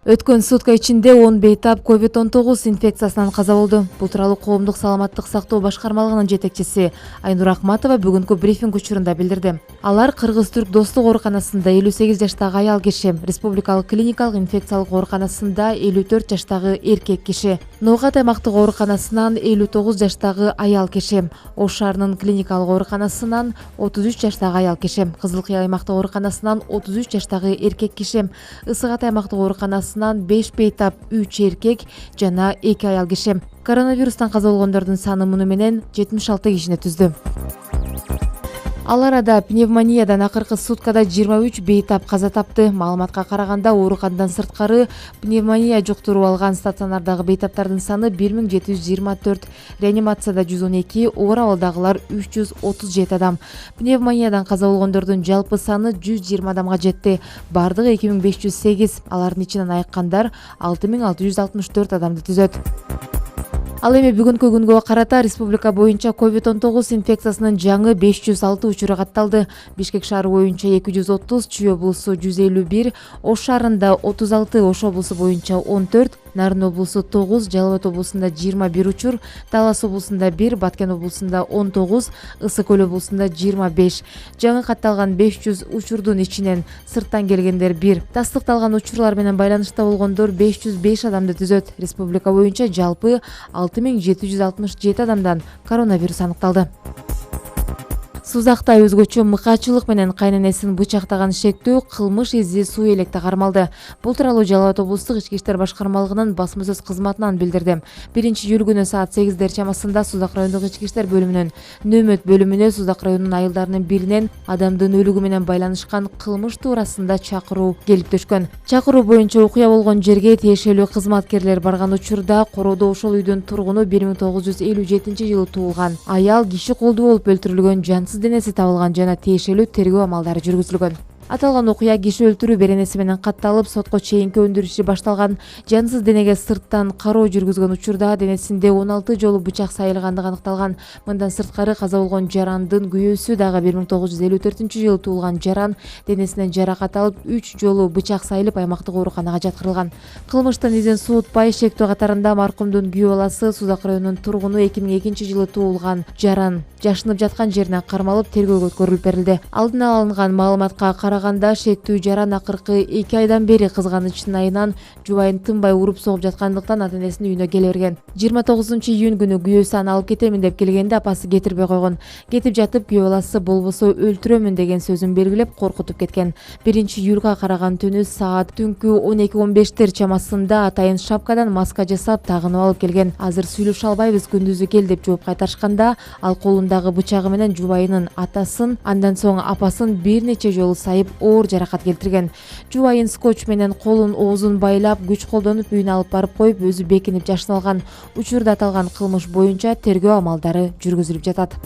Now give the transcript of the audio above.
Өткөн сутка ичинде 10 бейтап COVID-19 инфекциясынан каза болду. Бул тууралуу коомдук саламаттык сактоо башкармалыгынын жетекчиси Айнур Акматова бүгүнкү брифинг учурунда билдирди. Алар Кыргыз-Түрк достук ооруканасында 58 жаштагы аял киши, Республикалык клиникалык инфекциялык ооруканасында 54 жаштагы эркек киши, Ноогат аймактык ооруканасынан 59 жаштагы аял киши, Ош шаарынын клиникалык ооруканасынан 33 жаштагы аял киши, Кызылкыя аймактык ооруканасынан 33 жаштагы эркек киши, Сузакта аймактык ооруканасынан 5 бейтап 3 эркек жана 2 аял киши. Коронавирустан каза болгондордун саны муну менен 76 кишини түздү. Ал арада пневмониядан акыркы суткада 23 бейтап каза тапты. Маалыматка караганда ооруканадан сырткары пневмония жуктуруп алган стационардагы бейтаптардын саны 1724, реанимацияда 112, оор абалдагылар 337 адам. Пневмониядан каза болгондордун жалпы саны 120 адамга жетти. Бардыгы 2508, алардын ичинен айыккандар 6664 адамды түзөт. Ал эми бүгүнкү күнгө карата республика боюнча COVID-19 инфекциясынын жаңы 506 учуру катталды. Бишкек шаары боюнча 230, Чүй облусу 151, Ош шаарында 36, Ош облусу боюнча 14, Нарын облусу 9, Жалал-Абад облусунда 21 учур, Талас облусунда 1, Баткен облусунда 19, Ысык-Көл облусунда 25. Жаңы катталган 500 учурдун ичинен сырттан келгендер 1. Тастыкталган учурлар менен байланышта болгондор 505 адамды түзөт. Республика боюнча жалпы 6767 адамдан коронавирус аныкталды. Сузакта өзгөчө мыкаачылык менен кайненесин бычактаган шектүү кылмыш изи сууй электе кармалды. Бул тууралуу Жалал-Абад облустук ички иштер башкармалыгынын басма кызматынан билдирди. 1-июль күнү саат 8 чамасында Сузак райондук ички иштер бөлүмүнүн нөмөт бөлүмүнө Сузак районунун айылдарынын биринен адамдын өлүгү менен байланышкан кылмыш туурасында чакыруу келип түшкөн. Чакыруу боюнча окуя болгон жерге тиешелүү кызматкерлер барган учурда короодо ошол үйдүн тургуну 1957-жылы туулган аял киши колдуу болуп өлтүрүлгөн, жансыз денеси табылган жана тиешелүү тергөө амалдары жүргүзүлгөн. Аталган окуя киши өлтүрүү беренеси менен катталып, сотко чейинки өндүрүш иши башталган. Жансыз денеге сырттан кароо жүргүзгөн учурда денесинде 16 жолу бычак сайылгандыгы аныкталган. Мындан сырткары каза болгон жарандын күйөөсү дагы 1954-жылы туулган жаран, денесинен жаракат алып 3 жолу бычак сайылып аймактык ооруканага жаткырылган. Кылмыштын изин суутпай шектүү катарында маркумдун күйөө баласы Сузак районунун тургуну 2002-жылы туулган жаран жашынып жаткан жерине кармалып тергөөгө өткөрүлүп берилди. Алдын ала алынган маалыматка караганда шектүү жаран акыркы 2 айдан бери кызганычынын айынан жубайын тынбай уруп-сабап жаткандыктан ата-энесинин үйүнө келе берген. 29-июнь күнү күйөөсү аны алып кетемин деп келгенде апасы кетирбей койгон. Кетип жатып күйөө баласы болбосо өлтүрөмүн деген сөзүн белгилеп коркутуп кеткен. 1-июлга караган түнү саат түнкү 12:15 чамасында атайын шапкадан маска жасап тагынып алып келген. Азыр сүйлөшө албайбыз, күндүзү кел деп жооп кайтарышканда ал колундагы бычагы менен жубайынын Атасын, андан соң апасын бир нече жолу сайып оор жаракат келтирген. Жубайын скотч менен колун оозун байлап, күч колдонуп үйүнө алып барып коюп, өзү бекинип жашынып алган. Учурда аталган кылмыш боюнча тергөө амалдары жүргүзүлүп жатат.